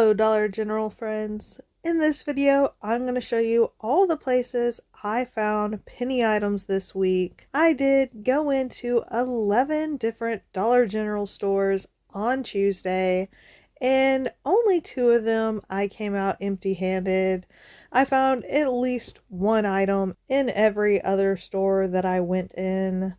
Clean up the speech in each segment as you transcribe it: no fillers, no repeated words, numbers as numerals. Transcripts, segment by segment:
Hello Dollar General friends. In this video, I'm going to show you all the places I found penny items this week. I did go into 11 different Dollar General stores on Tuesday, and only 2 of them I came out empty-handed. I found at least one item in every other store that I went in.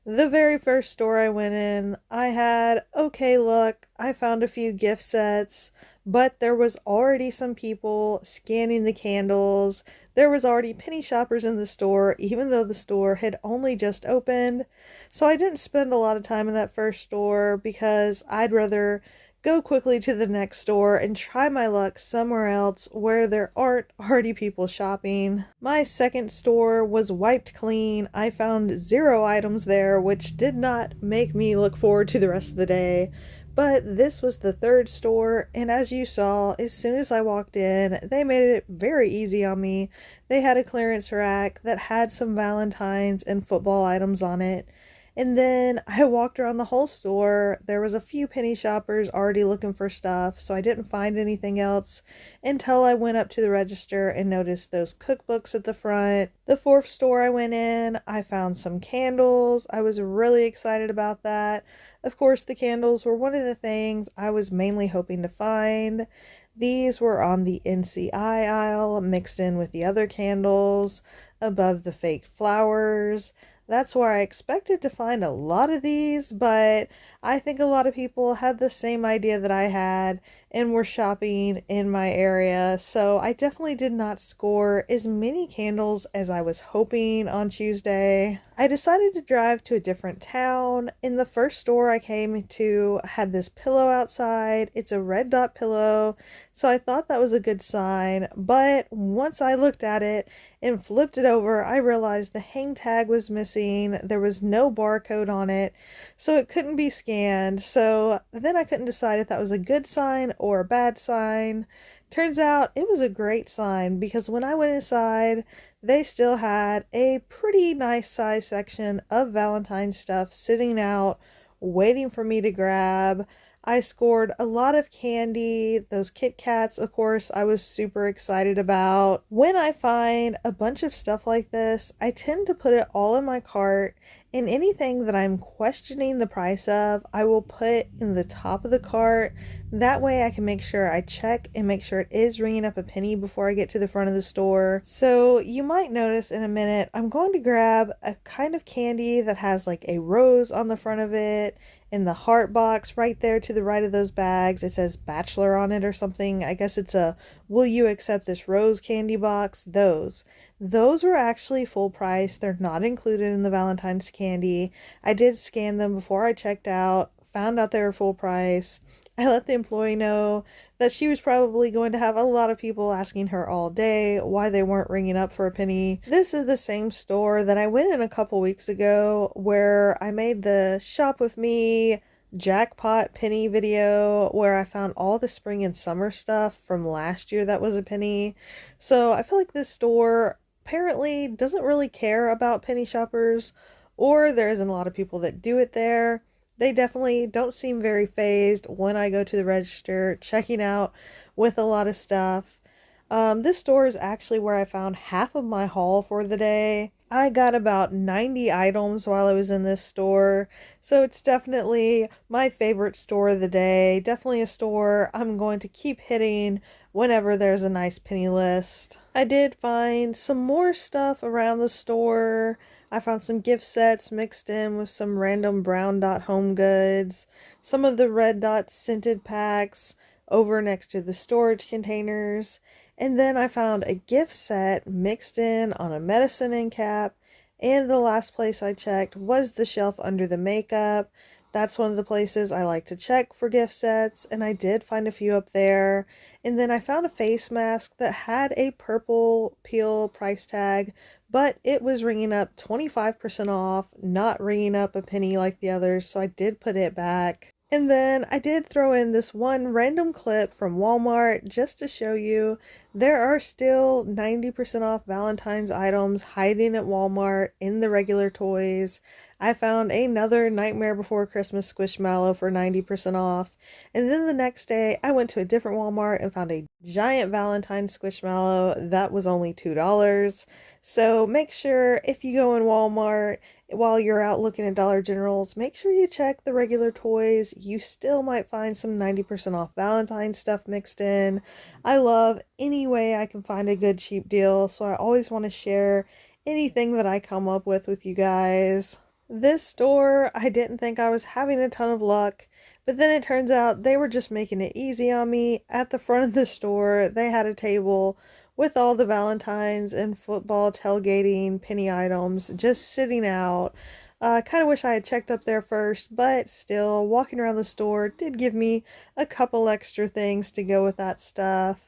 The very first store I went in, I had okay luck. I found a few gift sets, but there was already some people scanning the candles. There was already penny shoppers in the store, even though the store had only just opened. So I didn't spend a lot of time in that first store because I'd rather go quickly to the next store and try my luck somewhere else where there aren't already people shopping. My second store was wiped clean. I found 0 items there, which did not make me look forward to the rest of the day. But this was the third store, and as you saw, as soon as I walked in, they made it very easy on me. They had a clearance rack that had some Valentine's and football items on it. And then I walked around the whole store. There was a few penny shoppers already looking for stuff, so I didn't find anything else until I went up to the register and noticed those cookbooks at the front. The fourth store I went in, I found some candles. I was really excited about that. Of course, the candles were one of the things I was mainly hoping to find. These were on the NCI aisle, mixed in with the other candles, above the fake flowers. That's where I expected to find a lot of these, but I think a lot of people had the same idea that I had and were shopping in my area, so I definitely did not score as many candles as I was hoping on Tuesday. I decided to drive to a different town. In the first store I came to had this pillow outside. It's a red dot pillow, so I thought that was a good sign, but once I looked at it and flipped it over, I realized the hang tag was missing. There was no barcode on it, so it couldn't be scanned. So then I couldn't decide if that was a good sign or a bad sign. Turns out it was a great sign because when I went inside, they still had a pretty nice size section of Valentine's stuff sitting out, waiting for me to grab. I scored a lot of candy. Those Kit Kats, of course, I was super excited about. When I find a bunch of stuff like this, I tend to put it all in my cart, and anything that I'm questioning the price of, I will put in the top of the cart. That way I can make sure I check and make sure it is ringing up a penny before I get to the front of the store. So you might notice in a minute, I'm going to grab a kind of candy that has like a rose on the front of it. In the heart box right there to the right of those bags, it says Bachelor on it or something. I guess it's a will you accept this rose candy box. Those were actually full price. They're not included in the Valentine's candy. I did scan them before I checked out, found out they were full price. I let the employee know that she was probably going to have a lot of people asking her all day why they weren't ringing up for a penny. This is the same store that I went in a couple weeks ago where I made the shop with me jackpot penny video where I found all the spring and summer stuff from last year that was a penny. So I feel like this store apparently doesn't really care about penny shoppers, or there isn't a lot of people that do it there. They definitely don't seem very fazed when I go to the register, checking out with a lot of stuff. This store is actually where I found half of my haul for the day. I got about 90 items while I was in this store, so it's definitely my favorite store of the day. Definitely a store I'm going to keep hitting whenever there's a nice penny list. I did find some more stuff around the store. I found some gift sets mixed in with some random brown dot home goods, some of the red dot scented packs over next to the storage containers, and then I found a gift set mixed in on a medicine end cap, and the last place I checked was the shelf under the makeup. That's one of the places I like to check for gift sets, and I did find a few up there. And then I found a face mask that had a purple peel price tag, but it was ringing up 25% off, not ringing up a penny like the others, so I did put it back. And then I did throw in this one random clip from Walmart just to show you there are still 90% off Valentine's items hiding at Walmart in the regular toys. I found another Nightmare Before Christmas Squishmallow for 90% off. And then the next day, I went to a different Walmart and found a giant Valentine's Squishmallow that was only $2. So make sure if you go in Walmart while you're out looking at Dollar Generals, make sure you check the regular toys. You still might find some 90% off Valentine's stuff mixed in. I love any way I can find a good cheap deal, so I always want to share anything that I come up with you guys. This store, I didn't think I was having a ton of luck, but then it turns out they were just making it easy on me. At the front of the store, they had a table with all the Valentine's and football tailgating penny items just sitting out. I kind of wish I had checked up there first, but still, walking around the store did give me a couple extra things to go with that stuff.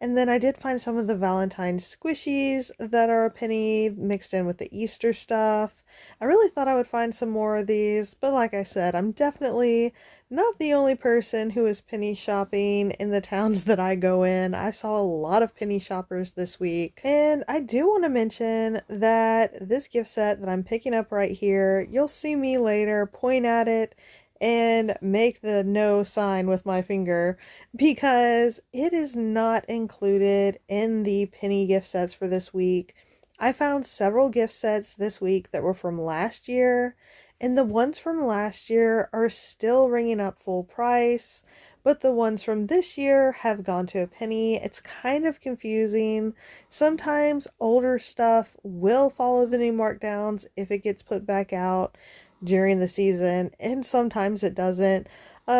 And then I did find some of the Valentine's squishies that are a penny mixed in with the Easter stuff. I really thought I would find some more of these, but like I said, I'm definitely not the only person who is penny shopping in the towns that I go in. I saw a lot of penny shoppers this week. And I do want to mention that this gift set that I'm picking up right here, you'll see me later point at it and make the no sign with my finger because it is not included in the penny gift sets for this week. I found several gift sets this week that were from last year, and the ones from last year are still ringing up full price, but the ones from this year have gone to a penny. It's kind of confusing. Sometimes older stuff will follow the new markdowns if it gets put back out during the season, and sometimes it doesn't.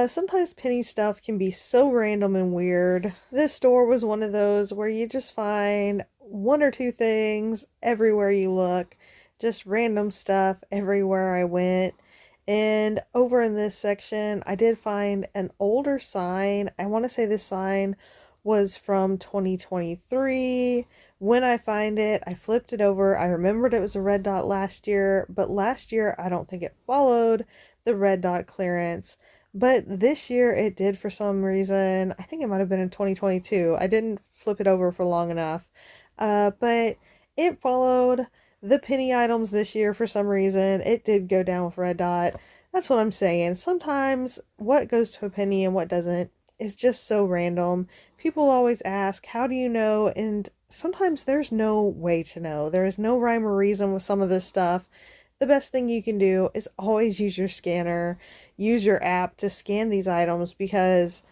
Sometimes penny stuff can be so random and weird. This store was one of those where you just find one or two things everywhere you look, just random stuff everywhere I went. And over in this section, I did find an older sign. I want to say this sign was from 2023. When I find it, I flipped it over. I remembered it was a red dot last year, but last year I don't think it followed the red dot clearance. But this year it did for some reason. I think it might have been in 2022. I didn't flip it over for long enough. But it followed the penny items this year for some reason. It did go down with red dot. That's what I'm saying. Sometimes what goes to a penny and what doesn't is just so random. People always ask, how do you know? And sometimes there's no way to know. There is no rhyme or reason with some of this stuff. The best thing you can do is always use your scanner, use your app to scan these items, because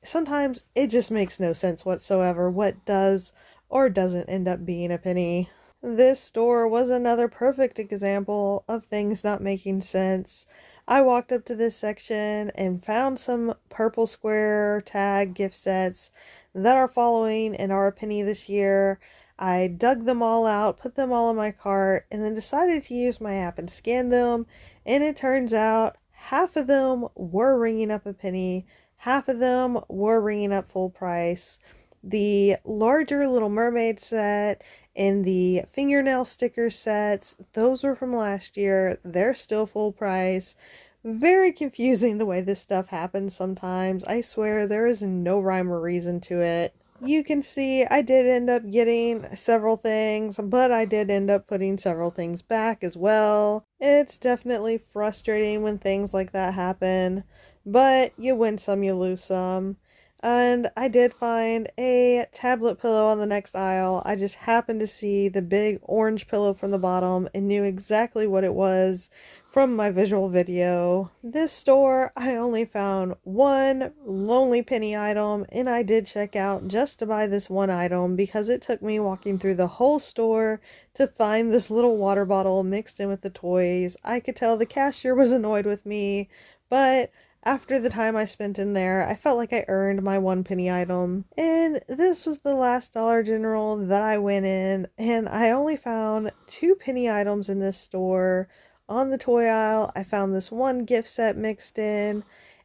sometimes it just makes no sense whatsoever what does or doesn't end up being a penny. This store was another perfect example of things not making sense. I walked up to this section and found some purple square tag gift sets that are following and are a penny this year. I dug them all out, put them all in my cart, and then decided to use my app and scan them. And it turns out half of them were ringing up a penny, half of them were ringing up full price. The larger Little Mermaid set and the fingernail sticker sets, those were from last year. They're still full price. Very confusing the way this stuff happens sometimes. I swear there is no rhyme or reason to it. You can see I did end up getting several things, but I did end up putting several things back as well. It's definitely frustrating when things like that happen, but you win some, you lose some. And I did find a tablet pillow on the next aisle. I just happened to see the big orange pillow from the bottom and knew exactly what it was from my visual video. This store, I only found one lonely penny item, and I did check out just to buy this one item because it took me walking through the whole store to find this little water bottle mixed in with the toys. I could tell the cashier was annoyed with me, but after the time I spent in there, I felt like I earned my one penny item. And this was the last Dollar General that I went in, and I only found two penny items in this store. On the toy aisle, I found this one gift set mixed in,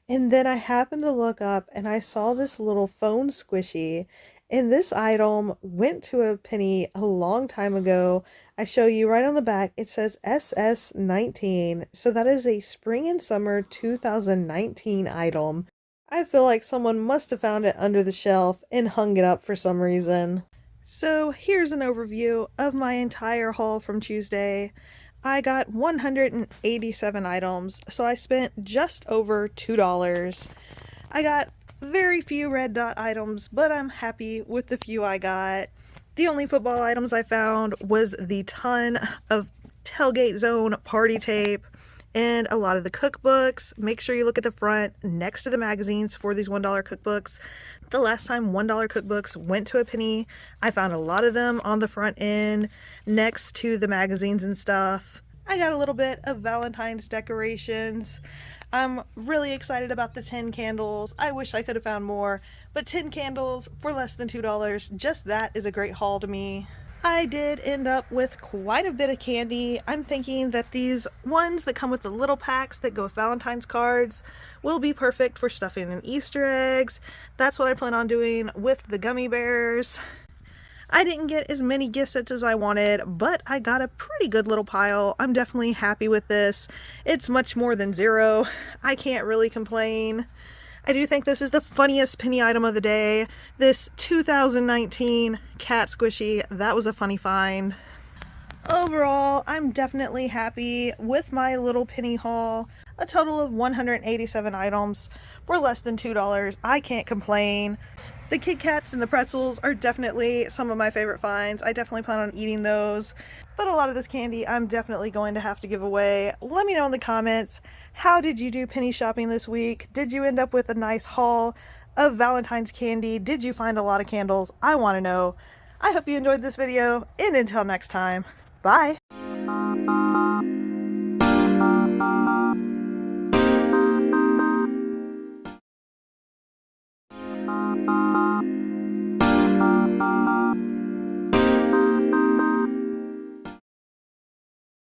and then I happened to look up and I saw this little phone squishy. And this item went to a penny a long time ago. I show you right on the back, it says SS19. So that is a spring and summer 2019 item. I feel like someone must have found it under the shelf and hung it up for some reason. So here's an overview of my entire haul from Tuesday. I got 187 items, so I spent just over $2. I got very few red dot items, but I'm happy with the few I got. The only football items I found was the ton of Tailgate Zone party tape and a lot of the cookbooks. Make sure you look at the front next to the magazines for these $1 cookbooks. The last time $1 cookbooks went to a penny, I found a lot of them on the front end next to the magazines and stuff. I got a little bit of Valentine's decorations. I'm really excited about the 10 candles. I wish I could have found more, but 10 candles for less than $2, just that is a great haul to me. I did end up with quite a bit of candy. I'm thinking that these ones that come with the little packs that go with Valentine's cards will be perfect for stuffing in Easter eggs. That's what I plan on doing with the gummy bears. I didn't get as many gift sets as I wanted, but I got a pretty good little pile. I'm definitely happy with this. It's much more than zero. I can't really complain. I do think this is the funniest penny item of the day. This 2019 cat squishy, that was a funny find. Overall, I'm definitely happy with my little penny haul. A total of 187 items for less than $2. I can't complain. The Kit Kats and the pretzels are definitely some of my favorite finds. I definitely plan on eating those. But a lot of this candy I'm definitely going to have to give away. Let me know in the comments, how did you do penny shopping this week? Did you end up with a nice haul of Valentine's candy? Did you find a lot of candles? I want to know. I hope you enjoyed this video, and until next time, bye!